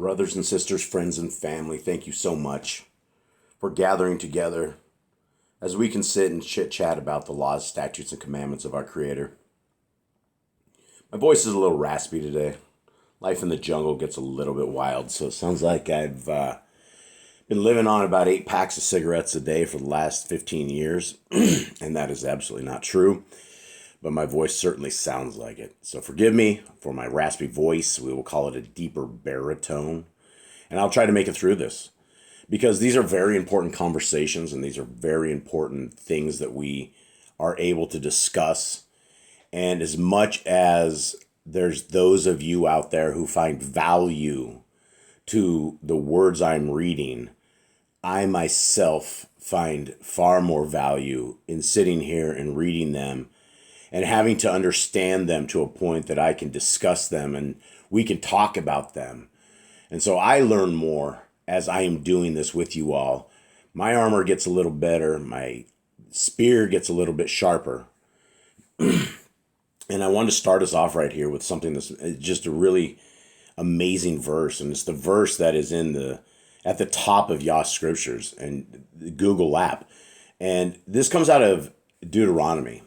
Brothers and sisters, friends and family, thank you so much for gathering together as we can sit and chit-chat about the laws, statutes, and commandments of our Creator. My voice is a little raspy today. Life in the jungle gets a little bit wild, so it sounds like I've been living on about 8 packs of cigarettes a day for the last 15 years, and that is absolutely not true. But my voice certainly sounds like it. So forgive me for my raspy voice. We will call it a deeper baritone. And I'll try to make it through this. Because these are very important conversations and these are very important things that we are able to discuss. And as much as there's those of you out there who find value to the words I'm reading, I myself find far more value in sitting here and reading them and having to understand them to a point that I can discuss them and we can talk about them. And so I learn more as I am doing this with you all. My armor gets a little better. My spear gets a little bit sharper. And I want to start us off right here with something that's just a really amazing verse. And it's the verse that is at the top of Yah Scriptures and the Google app. And this comes out of Deuteronomy.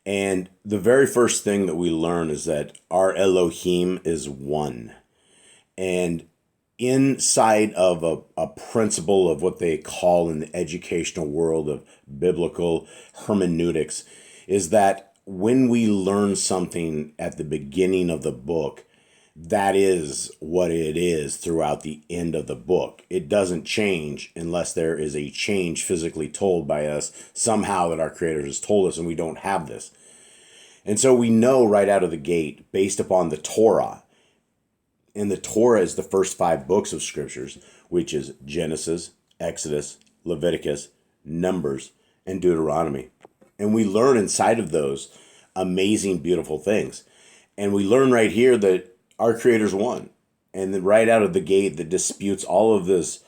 And the very first thing that we learn is that our Elohim is one. And inside of a principle of what they call in the educational world of biblical hermeneutics is that when we learn something at the beginning of the book, that is what it is throughout the end of the book. It doesn't change unless there is a change physically told by us somehow that our Creator has told us, and we don't have this. And so we know right out of the gate, based upon the Torah, and the Torah is the first 5 books of Scriptures, which is Genesis, Exodus, Leviticus, Numbers, and Deuteronomy. And we learn inside of those amazing, beautiful things. And we learn right here that our Creator's one. And then right out of the gate that disputes all of this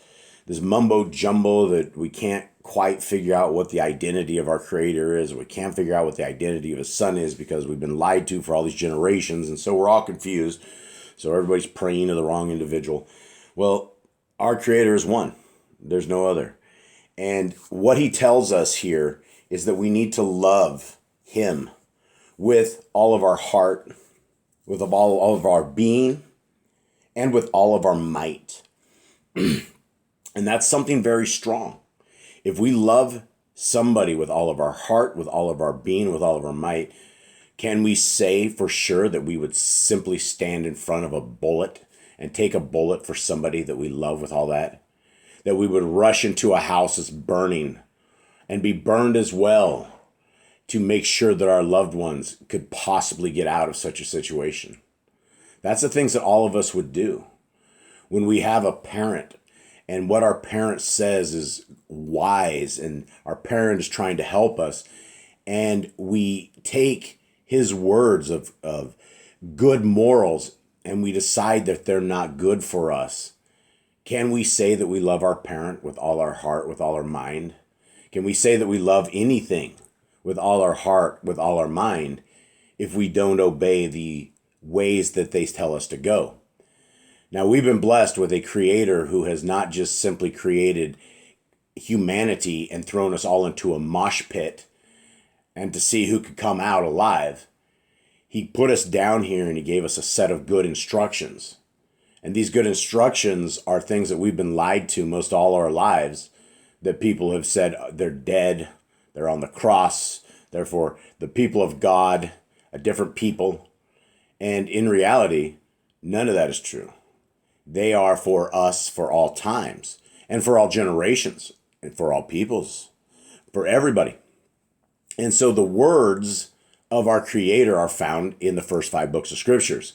mumbo jumbo that we can't quite figure out what the identity of our Creator is. We can't figure out what the identity of His Son is because we've been lied to for all these generations. And so we're all confused. So everybody's praying to the wrong individual. Well, our Creator is one. There's no other. And what He tells us here is that we need to love Him with all of our heart, with all of our being, and with all of our might. And that's something very strong. If we love somebody with all of our heart, with all of our being, with all of our might, can we say for sure that we would simply stand in front of a bullet and take a bullet for somebody that we love with all that? That we would rush into a house that's burning and be burned as well to make sure that our loved ones could possibly get out of such a situation? That's the things that all of us would do. When we have a parent and what our parent says is wise and our parent is trying to help us, and we take his words of good morals and we decide that they're not good for us, can we say that we love our parent with all our heart, with all our mind? Can we say that we love anything with all our heart, with all our mind, if we don't obey the ways that they tell us to go? Now, we've been blessed with a Creator who has not just simply created humanity and thrown us all into a mosh pit and to see who could come out alive. He put us down here and He gave us a set of good instructions. And these good instructions are things that we've been lied to most all our lives, that people have said they're dead, they're on the cross, therefore the people of God, a different people. And in reality, none of that is true. They are for us for all times and for all generations and for all peoples, for everybody. And so the words of our Creator are found in the first 5 books of Scriptures.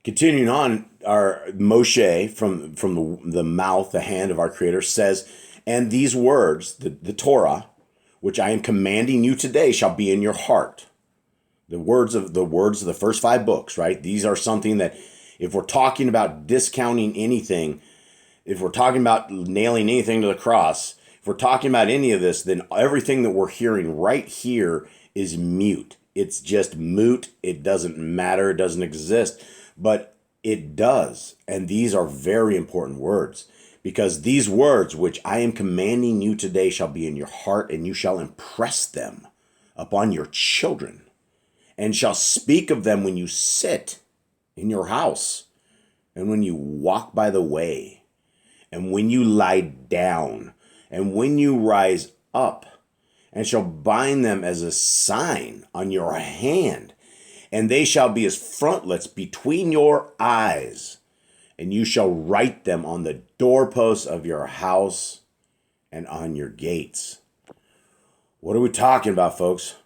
Continuing on, our Moshe from the mouth, the hand of our Creator says, and these words, the Torah, which I am commanding you today, shall be in your heart. The words of the first 5 books, right? These are something that if we're talking about discounting anything, if we're talking about nailing anything to the cross, if we're talking about any of this, then everything that we're hearing right here is mute. It's just moot. It doesn't matter. It doesn't exist. But It does. And these are very important words, because these words which I am commanding you today shall be in your heart, and you shall impress them upon your children, and shall speak of them when you sit in your house, and when you walk by the way, and when you lie down, and when you rise up, and shall bind them as a sign on your hand, and they shall be as frontlets between your eyes, and you shall write them on the doorposts of your house and on your gates. What are we talking about, folks?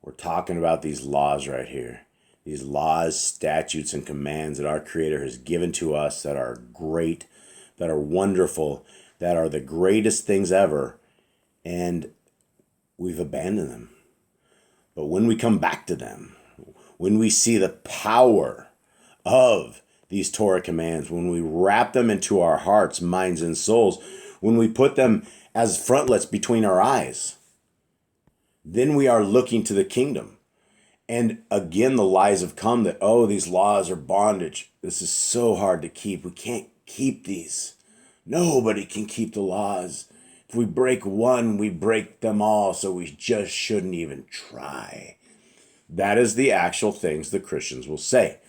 We're talking about these laws right here. These laws, statutes, and commands that our Creator has given to us that are great, that are wonderful, that are the greatest things ever, and we've abandoned them. But when we come back to them, when we see the power of these Torah commands, when we wrap them into our hearts, minds, and souls, when we put them as frontlets between our eyes, then we are looking to the kingdom. And again, the lies have come that, oh, these laws are bondage. This is so hard to keep. We can't keep these. Nobody can keep the laws. If we break one, we break them all, so we just shouldn't even try. That is the actual things the Christians will say.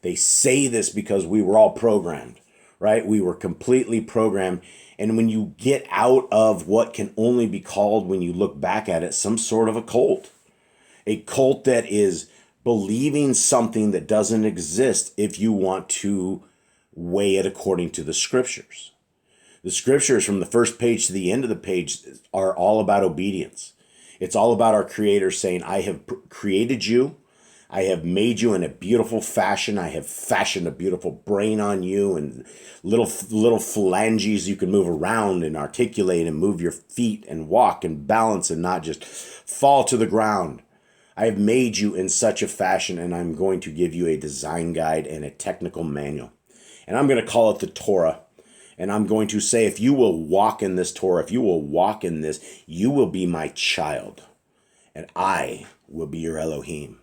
They say this because we were all programmed, right? We were completely programmed. And when you get out of what can only be called, when you look back at it, some sort of a cult that is believing something that doesn't exist if you want to weigh it according to the scriptures. The scriptures from the first page to the end of the page are all about obedience. It's all about our Creator saying, I have created you. I have made you in a beautiful fashion. I have fashioned a beautiful brain on you, and little phalanges you can move around and articulate and move your feet and walk and balance and not just fall to the ground. I have made you in such a fashion, and I'm going to give you a design guide and a technical manual. And I'm going to call it the Torah. And I'm going to say, if you will walk in this Torah, if you will walk in this, you will be my child, and I will be your Elohim.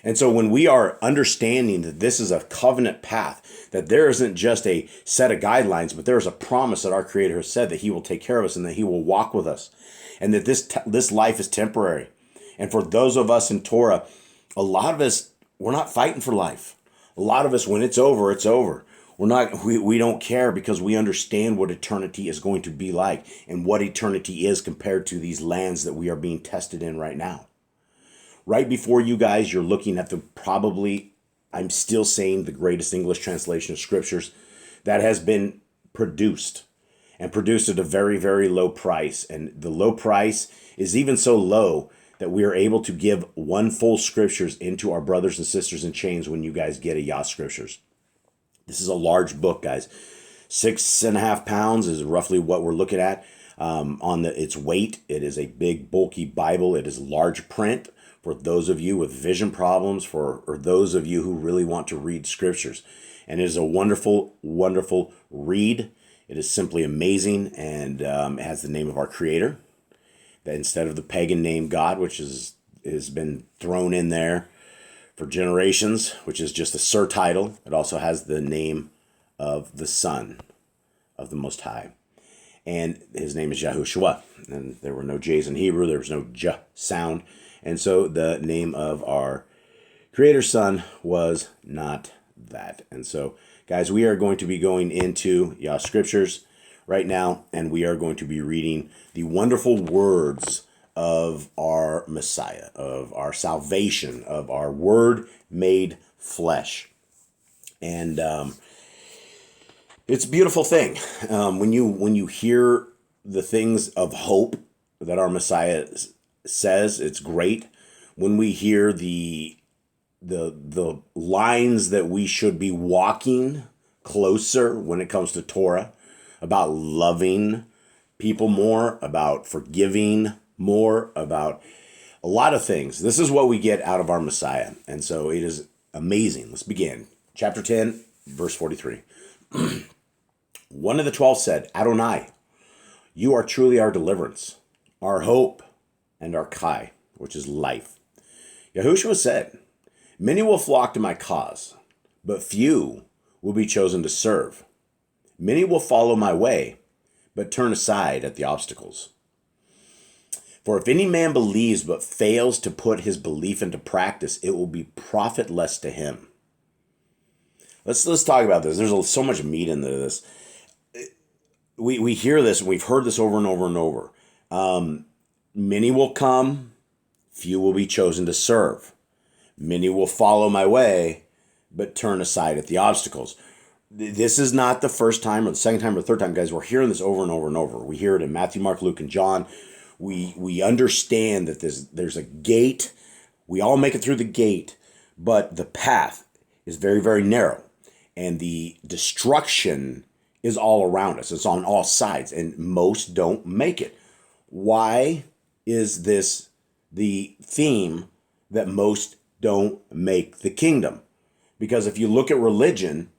And so when we are understanding that this is a covenant path, that there isn't just a set of guidelines, but there is a promise that our Creator has said that He will take care of us and that He will walk with us, and that this life is temporary. And for those of us in Torah, a lot of us, we're not fighting for life. A lot of us, when it's over, it's over. We don't care, because we understand what eternity is going to be like and what eternity is compared to these lands that we are being tested in right now. Right before you guys, you're looking at I'm still saying, the greatest English translation of scriptures that has been produced, and produced at a very, very low price. And the low price is even so low that we are able to give one full scriptures into our brothers and sisters in chains when you guys get a Yah Scriptures. This is a large book, guys. 6.5 pounds is roughly what we're looking at on its weight. It is a big, bulky Bible. It is large print for those of you with vision problems, or those of you who really want to read scriptures. And it is a wonderful, wonderful read. It is simply amazing, and it has the name of our Creator, that instead of the pagan name God, which has been thrown in there for generations, which is just a surtitle. It also has the name of the Son of the Most High. And His name is Yahushua. And there were no J's in Hebrew. There was no J sound. And so the name of our Creator's Son was not that. And so, guys, we are going to be going into Yah Scriptures right now, and we are going to be reading the wonderful words of our Messiah, of our salvation, of our Word made flesh. And it's a beautiful thing. When you hear the things of hope that our Messiah says, it's great. When we hear the lines that we should be walking closer when it comes to Torah, about loving people more, about forgiving more, about a lot of things. This is what we get out of our Messiah. And so it is amazing. Let's begin. Chapter 10, verse 43. One of the 12 said, Adonai, you are truly our deliverance, our hope, and our Kai, which is life. Yahushua said, many will flock to my cause, but few will be chosen to serve. Many will follow my way, but turn aside at the obstacles. For if any man believes but fails to put his belief into practice, it will be profitless to him. Let's talk about this. There's so much meat into this. We hear this, and we've heard this over and over and over. Many will come, few will be chosen to serve. Many will follow my way, but turn aside at the obstacles. This is not the first time or the second time or the third time, guys. We're hearing this over and over and over. We hear it in Matthew, Mark, Luke, and John. We understand that there's a gate. We all make it through the gate, but the path is very, very narrow. And the destruction is all around us. It's on all sides, and most don't make it. Why is this the theme that most don't make the kingdom? Because if you look at religion,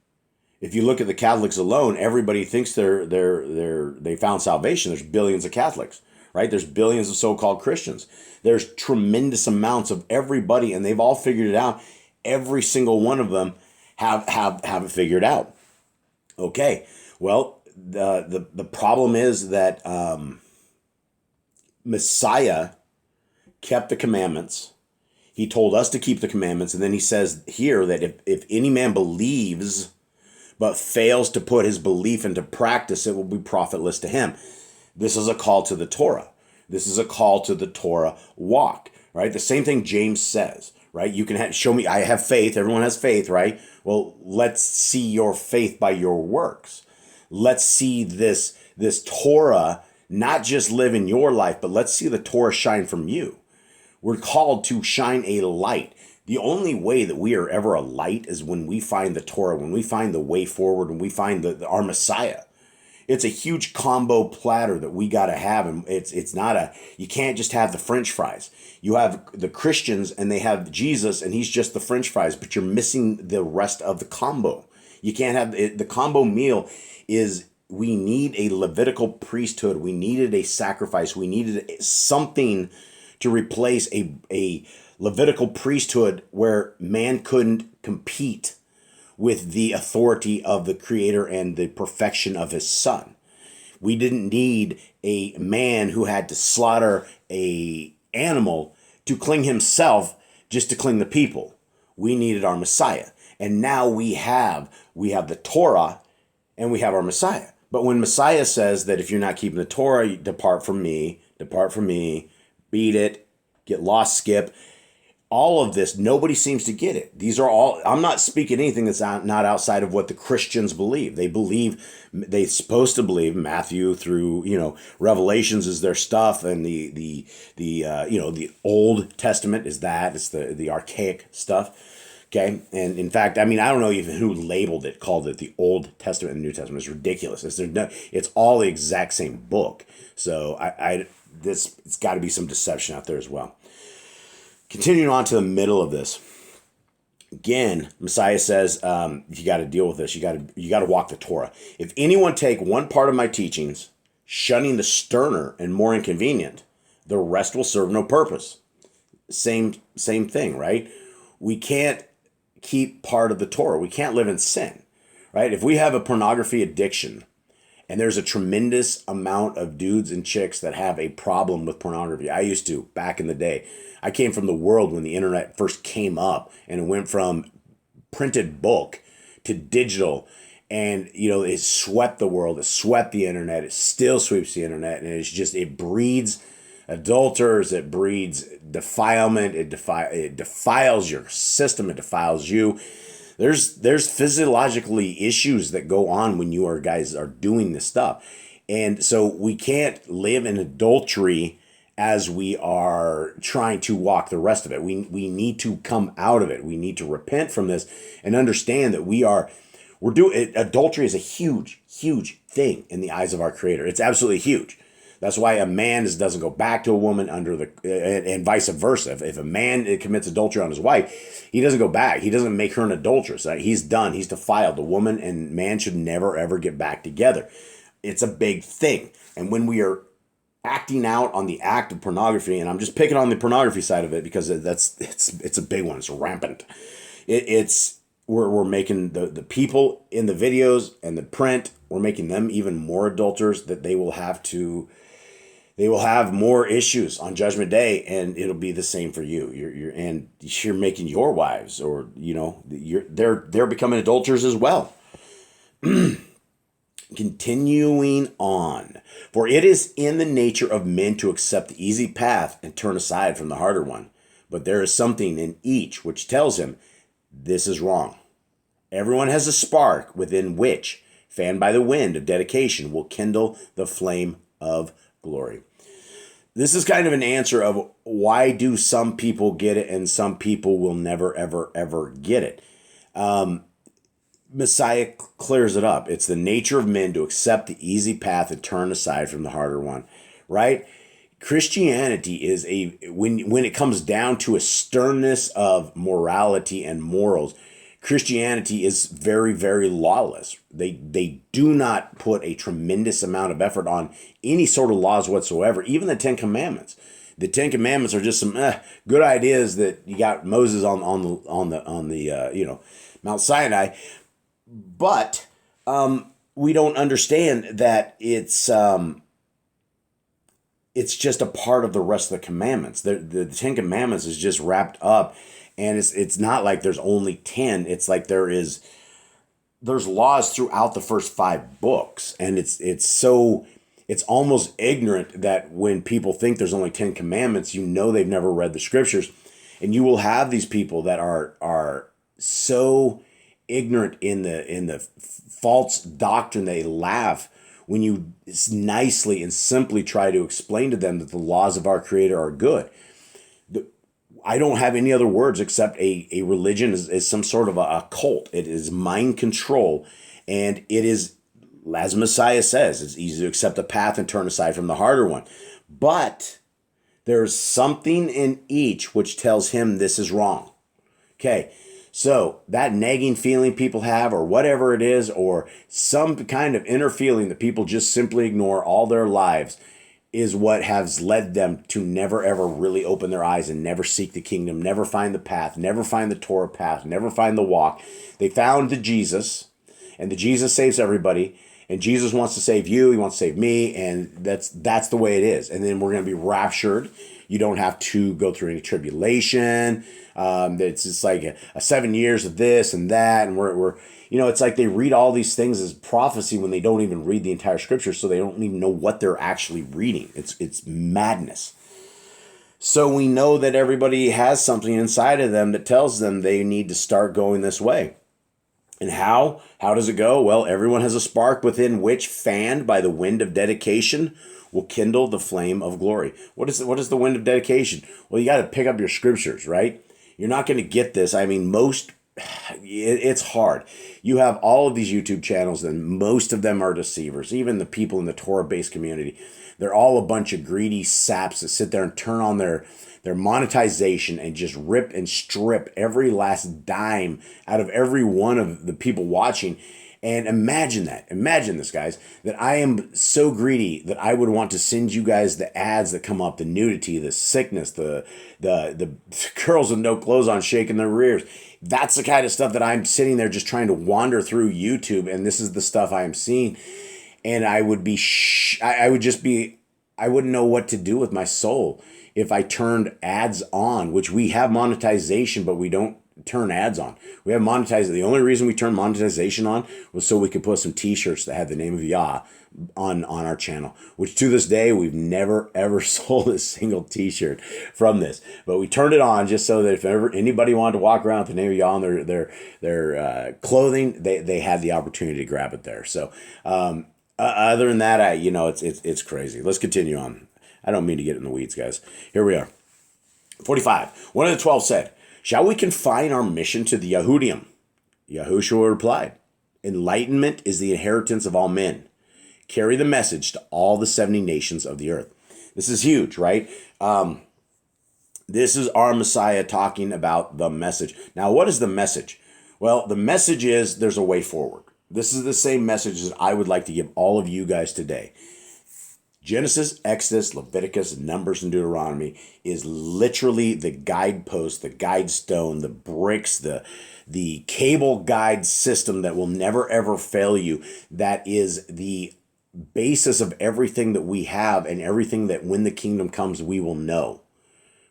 if you look at the Catholics alone, everybody thinks they found salvation. There's billions of Catholics, right? There's billions of so-called Christians. There's tremendous amounts of everybody, and they've all figured it out. Every single one of them have it figured out. Okay, well, the problem is that Messiah kept the commandments. He told us to keep the commandments, and then he says here that if any man believes but fails to put his belief into practice, it will be profitless to him. This is a call to the Torah. This is a call to the Torah walk, right? The same thing James says, right? You can show me, I have faith. Everyone has faith, right? Well, let's see your faith by your works. Let's see this Torah not just live in your life, but let's see the Torah shine from you. We're called to shine a light. The only way that we are ever a light is when we find the Torah, when we find the way forward, when we find our Messiah. It's a huge combo platter that we got to have. And it's not you can't just have the French fries. You have the Christians and they have Jesus and he's just the French fries, but you're missing the rest of the combo. You can't have the combo meal we need a Levitical priesthood. We needed a sacrifice. We needed something to replace a Levitical priesthood where man couldn't compete with the authority of the Creator and the perfection of his Son. We didn't need a man who had to slaughter a animal to clean himself just to clean the people. We needed our Messiah. And now we have the Torah and we have our Messiah. But when Messiah says that if you're not keeping the Torah, depart from me, beat it, get lost, skip. All of this, nobody seems to get it. These are all, I'm not speaking anything that's not outside of what the Christians believe. They're supposed to believe Matthew through, Revelations is their stuff, and the Old Testament is that. It's the archaic stuff. Okay. And in fact, I don't know even who called it the Old Testament and New Testament. It's ridiculous. It's all the exact same book. So it's got to be some deception out there as well. Continuing on to the middle of this. Again, Messiah says, you got to deal with this. You got to walk the Torah. If anyone take one part of my teachings, shunning the sterner and more inconvenient, the rest will serve no purpose. Same thing, right? We can't keep part of the Torah. We can't live in sin, right? If we have a pornography addiction, and there's a tremendous amount of dudes and chicks that have a problem with pornography. I used to, back in the day. I came from the world when the internet first came up, and it went from printed book to digital, and it swept the world. It swept the internet. It still sweeps the internet, and it breeds adulterers. It breeds defilement. It defiles your system. It defiles you. There's physiologically issues that go on when you guys are doing this stuff. And so we can't live in adultery as we are trying to walk the rest of it. We need to come out of it. We need to repent from this and understand that we're doing adultery is a huge, huge thing in the eyes of our Creator. It's absolutely huge. That's why a man doesn't go back to a woman and vice versa. If a man commits adultery on his wife, he doesn't go back. He doesn't make her an adulteress. He's done. He's defiled. The woman and man should never, ever get back together. It's a big thing. And when we are acting out on the act of pornography, and I'm just picking on the pornography side of it because it's a big one. It's rampant. we're making the people in the videos and the print, we're making them even more adulterers, that they will have more issues on Judgment Day, and it'll be the same for you. You're making your wives, or they're becoming adulterers as well. Continuing on, for it is in the nature of men to accept the easy path and turn aside from the harder one. But there is something in each which tells him this is wrong. Everyone has a spark within which, fanned by the wind of dedication, will kindle the flame of glory. This is kind of an answer of why do some people get it and some people will never, ever, ever get it. Messiah clears it up. It's the nature of men to accept the easy path and turn aside from the harder one, right? Christianity is when it comes down to a sternness of morality and morals, Christianity is very, very lawless. They do not put a tremendous amount of effort on any sort of laws whatsoever, even the Ten Commandments. The Ten Commandments are just some good ideas that you got Moses on the Mount Sinai. But we don't understand that it's just a part of the rest of the commandments. The Ten Commandments is just wrapped up, and it's not like there's only 10. It's like there's laws throughout the first 5 books, and it's almost ignorant that when people think there's only 10 commandments, they've never read the scriptures, and you will have these people that are so ignorant in the false doctrine, they laugh when you nicely and simply try to explain to them that the laws of our Creator are good. I don't have any other words except a religion is some sort of a cult. It is mind control, and it is, as Messiah says, it's easy to accept the path and turn aside from the harder one. But there's something in each which tells him this is wrong. Okay. So that nagging feeling people have, or whatever it is, or some kind of inner feeling that people just simply ignore all their lives, is what has led them to never ever really open their eyes and never seek the kingdom, never find the path, never find the Torah path, never find the walk. They found the Jesus, and the Jesus saves everybody, and Jesus wants to save you, he wants to save me, and that's the way it is. And then we're going to be raptured. You don't have to go through any tribulation. It's just like a 7 years of this and that. And we're it's like they read all these things as prophecy when they don't even read the entire scripture. So they don't even know what they're actually reading. It's madness. So we know that everybody has something inside of them that tells them they need to start going this way. And how? How does it go? Well, everyone has a spark within which, fanned by the wind of dedication, will kindle the flame of glory. What is the wind of dedication? Well, you got to pick up your scriptures, right? You're not going to get this. I mean, it's hard. You have all of these YouTube channels, and most of them are deceivers. Even the people in the Torah-based community, they're all a bunch of greedy saps that sit there and turn on their monetization and just rip and strip every last dime out of every one of the people watching. And imagine this, guys, that I am so greedy that I would want to send you guys the ads that come up, the nudity, the sickness, the girls with no clothes on shaking their rears. That's the kind of stuff that I'm sitting there just trying to wander through YouTube, and this is the stuff I am seeing. And I would be, I wouldn't know what to do with my soul if I turned ads on, which we have monetization, but we don't turn ads on. We have monetization. The only reason we turned monetization on was so we could put some t-shirts that had the name of Yah on our channel, which to this day, we've never, ever sold a single t-shirt from this. But we turned it on just so that if ever anybody wanted to walk around with the name of Yah on their clothing, they had the opportunity to grab it there. So other than that, it's crazy. Let's continue on. I don't mean to get in the weeds, guys. Here we are. 45. One of the 12 said, "Shall we confine our mission to the Yahudim?" Yahushua replied, "Enlightenment is the inheritance of all men. Carry the message to all the 70 nations of the earth." This is huge, right? This is our Messiah talking about the message. Now, what is the message? Well, the message is there's a way forward. This is the same message that I would like to give all of you guys today. Genesis, Exodus, Leviticus, Numbers, and Deuteronomy is literally the guidepost, the guide stone, the bricks, the cable guide system that will never ever fail you. That is the basis of everything that we have and everything that when the kingdom comes, we will know.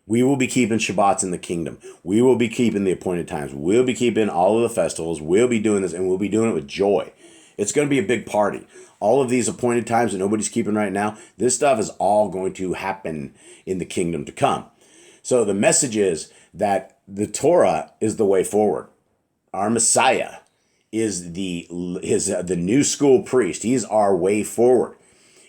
We will be keeping Shabbats in the kingdom. We will be keeping the appointed times. We'll be keeping all of the festivals. We'll be doing this, and we'll be doing it with joy. It's going to be a big party. All of these appointed times that nobody's keeping right now, this stuff is all going to happen in the kingdom to come. So the message is that the Torah is the way forward. Our Messiah is the new school priest. He's our way forward.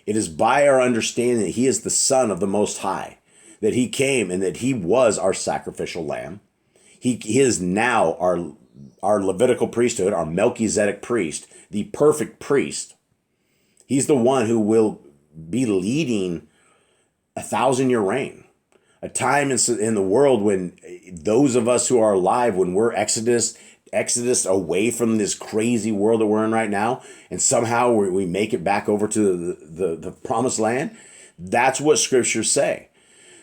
It is by our understanding that he is the Son of the Most High, that he came and that he was our sacrificial lamb. He is now our Levitical priesthood, our Melchizedek priest, the perfect priest. He's the one who will be leading 1,000-year reign, a time in the world when those of us who are alive, when we're Exodus away from this crazy world that we're in right now, and somehow we make it back over to the promised land. That's what scriptures say.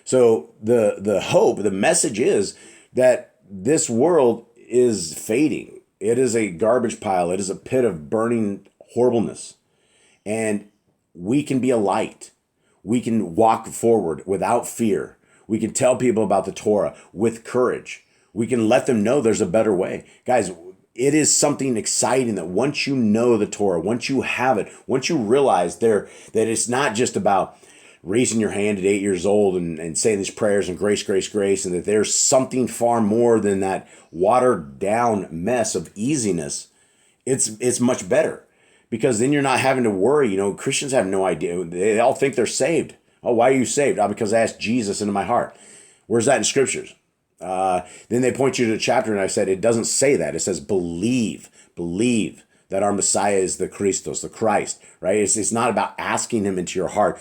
So the hope, the message is that this world is fading. It is a garbage pile. It is a pit of burning horribleness. And we can be a light. We can walk forward without fear. We can tell people about the Torah with courage. We can let them know there's a better way. Guys, it is something exciting that once you know the Torah, once you have it, once you realize that it's not just about raising your hand at 8 years old and saying these prayers and grace, grace, grace, and that there's something far more than that watered down mess of easiness, it's much better. Because then you're not having to worry. Christians have no idea. They all think they're saved. Oh, why are you saved? Oh, because I asked Jesus into my heart. Where's that in scriptures? Then they point you to the chapter, and I said, it doesn't say that. It says, believe that our Messiah is the Christos, the Christ, right? It's not about asking him into your heart.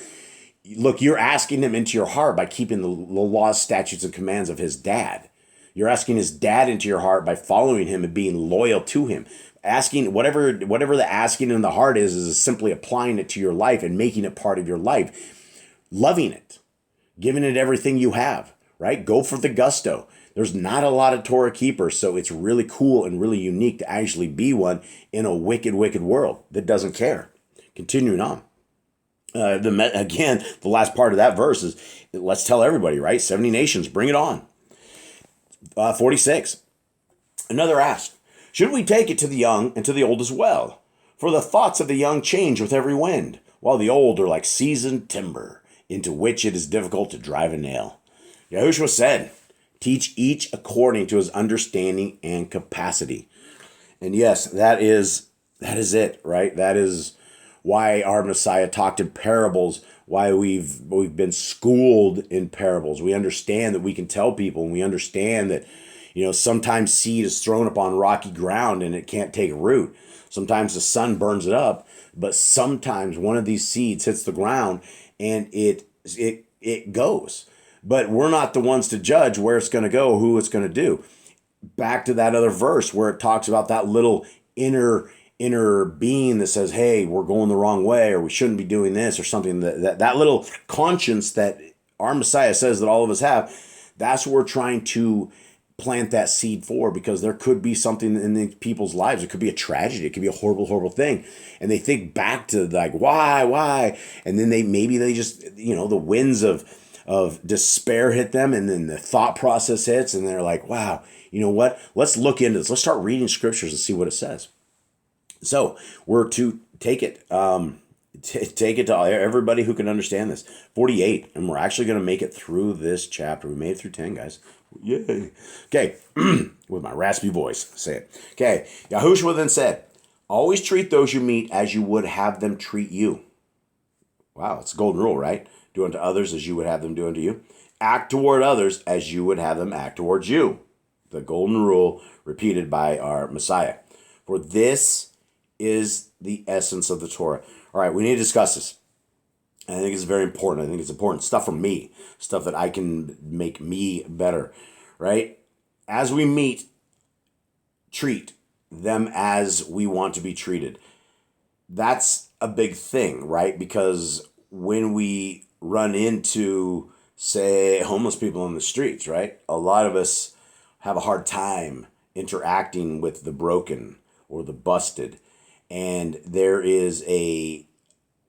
Look, you're asking him into your heart by keeping the laws, statutes, and commands of his dad. You're asking his dad into your heart by following him and being loyal to him. Asking whatever the asking in the heart is simply applying it to your life and making it part of your life, loving it, giving it everything you have, right? Go for the gusto. There's not a lot of Torah keepers, so it's really cool and really unique to actually be one in a wicked, wicked world that doesn't care. Continuing on. The last part of that verse is, let's tell everybody, right? 70 nations, bring it on. 46. Another asked, should we take it to the young and to the old as well? For the thoughts of the young change with every wind, while the old are like seasoned timber, into which it is difficult to drive a nail. Yahushua said, teach each according to his understanding and capacity. And yes, that is it, right? That is why our Messiah talked in parables, why we've been schooled in parables. We understand that we can tell people, and we understand that sometimes seed is thrown upon rocky ground and it can't take root. Sometimes the sun burns it up, but sometimes one of these seeds hits the ground and it goes. But we're not the ones to judge where it's going to go, who it's going to do. Back to that other verse where it talks about that little inner being that says, hey, we're going the wrong way, or we shouldn't be doing this, or something. That little conscience that our Messiah says that all of us have, that's what we're trying to plant that seed for, because there could be something in the people's lives. It could be a tragedy. It could be a horrible, horrible thing. And they think back to like, why? And then they just, the winds of despair hit them, and then the thought process hits, and they're like, wow, you know what? Let's look into this. Let's start reading scriptures and see what it says. So we're to take it. Take it to everybody who can understand this. 48, and we're actually going to make it through this chapter. We made it through 10, guys. Yay. Okay, with my raspy voice, say it. Okay, Yahushua then said, always treat those you meet as you would have them treat you. Wow, it's a golden rule, right? Do unto others as you would have them do unto you. Act toward others as you would have them act towards you. The golden rule repeated by our Messiah. For this is the essence of the Torah. All right, we need to discuss this. I think it's very important. I think it's important stuff for me, stuff that I can make me better, right? As we meet, treat them as we want to be treated. That's a big thing, right? Because when we run into, say, homeless people in the streets, right? A lot of us have a hard time interacting with the broken or the busted. And there is a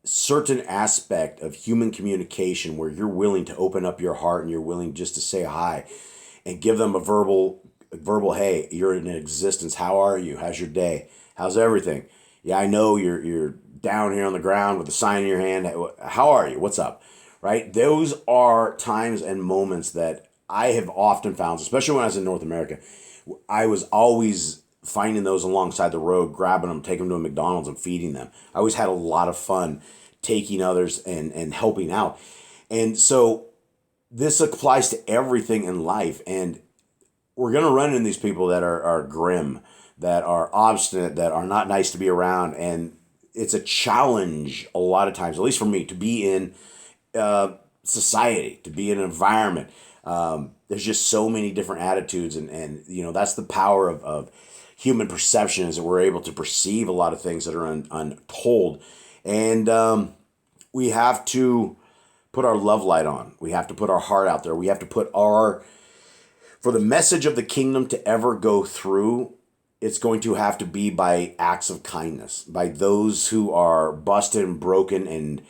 certain aspect of human communication where you're willing to open up your heart and you're willing just to say hi and give them a verbal, hey, you're in existence. How are you? How's your day? How's everything? Yeah, I know you're down here on the ground with a sign in your hand. How are you? What's up? Right? Those are times and moments that I have often found, especially when I was in North America. I was always finding those alongside the road, grabbing them, taking them to a McDonald's and feeding them. I always had a lot of fun taking others and helping out. And so this applies to everything in life. And we're going to run into these people that are grim, that are obstinate, that are not nice to be around. And it's a challenge a lot of times, at least for me, to be in society, to be in an environment. There's just so many different attitudes. And that's the power of human perception, is that we're able to perceive a lot of things that are untold. And we have to put our love light on. We have to put our heart out there. We have to put for the message of the kingdom to ever go through, it's going to have to be by acts of kindness, by those who are busted and broken and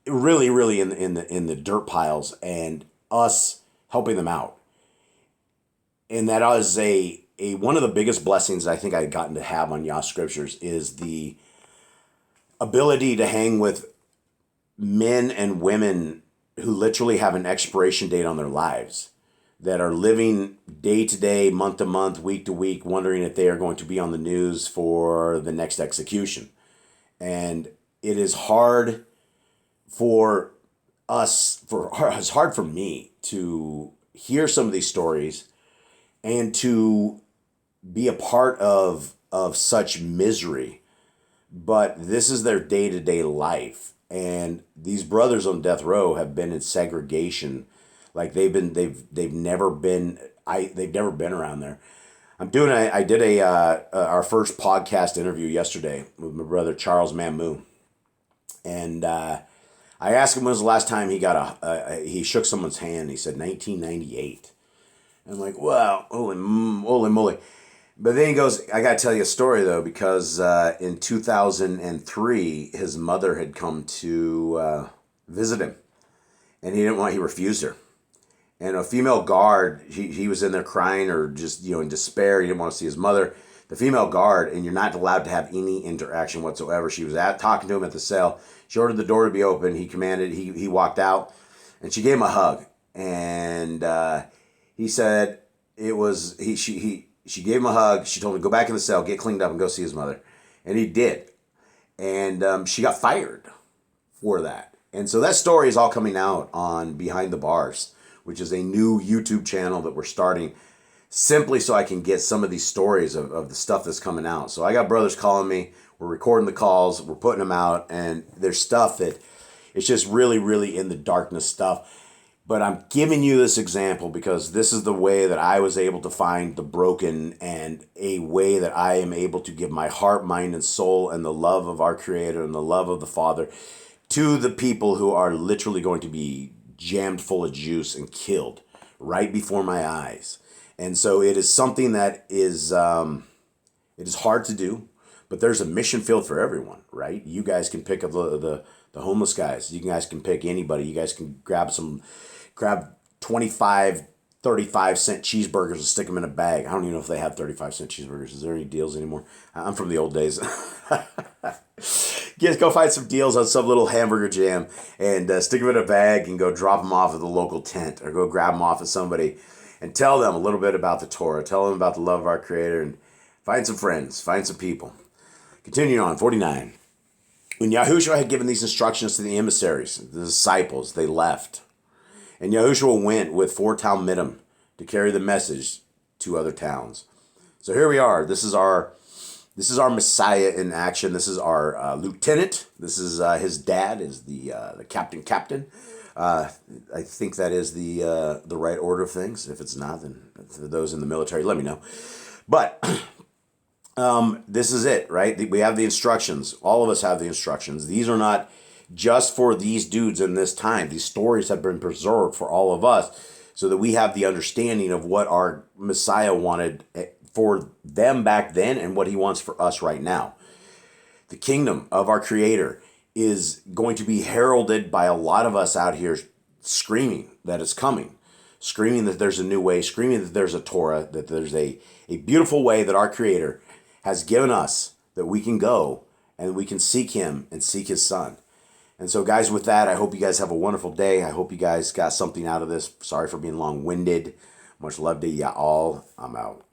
really, really in the dirt piles, and us helping them out. And that is one of the biggest blessings I think I've gotten to have on Yah Scriptures, is the ability to hang with men and women who literally have an expiration date on their lives, that are living day to day, month to month, week to week, wondering if they are going to be on the news for the next execution. And it is hard for us, it's hard for me to hear some of these stories and to be a part of such misery. But this is their day-to-day life. And these brothers on death row have been in segregation. Like they've never been around there. I did our first podcast interview yesterday with my brother Charles Mamu. And I asked him when was the last time he shook someone's hand. He said 1998. I'm like, wow, holy moly. But then he goes, I got to tell you a story, though, because in 2003, his mother had come to visit him. And he refused her. And a female guard, he was in there crying or just, in despair. He didn't want to see his mother. The female guard, and you're not allowed to have any interaction whatsoever. She was talking to him at the cell. She ordered the door to be open. He commanded, he walked out, and she gave him a hug. And he said she gave him a hug. She told him to go back in the cell, get cleaned up, and go see his mother. And he did. And she got fired for that. And so that story is all coming out on Behind the Bars, which is a new YouTube channel that we're starting simply so I can get some of these stories of the stuff that's coming out. So I got brothers calling me. We're recording the calls. We're putting them out. And there's stuff that it's just really, really in the darkness stuff. But I'm giving you this example because this is the way that I was able to find the broken, and a way that I am able to give my heart, mind, and soul and the love of our Creator and the love of the Father to the people who are literally going to be jammed full of juice and killed right before my eyes. And so it is something that is it is hard to do, but there's a mission field for everyone, right? You guys can pick up the homeless guys. You guys can pick anybody. You guys can grab 25, 35-cent cheeseburgers and stick them in a bag. I don't even know if they have 35-cent cheeseburgers. Is there any deals anymore? I'm from the old days. You guys go find some deals on some little hamburger jam and stick them in a bag and go drop them off at the local tent, or go grab them off at somebody and tell them a little bit about the Torah. Tell them about the love of our Creator, and find some friends, find some people. Continuing on, 49. When Yahushua had given these instructions to the emissaries, the disciples, they left. And Yahushua went with 4 talmidim to carry the message to other towns. So here we are. This is our Messiah in action. This is our lieutenant. This is his dad is the captain. I think that is the right order of things. If it's not, then for those in the military, let me know. But this is it, right? We have the instructions. All of us have the instructions. These are not just for these dudes in this time. These stories have been preserved for all of us so that we have the understanding of what our Messiah wanted for them back then and what he wants for us right now. The kingdom of our Creator is going to be heralded by a lot of us out here screaming that it's coming, screaming that there's a new way, screaming that there's a Torah, that there's a beautiful way that our Creator has given us that we can go and we can seek him and seek his son. And so, guys, with that, I hope you guys have a wonderful day. I hope you guys got something out of this. Sorry for being long-winded. Much love to y'all. I'm out.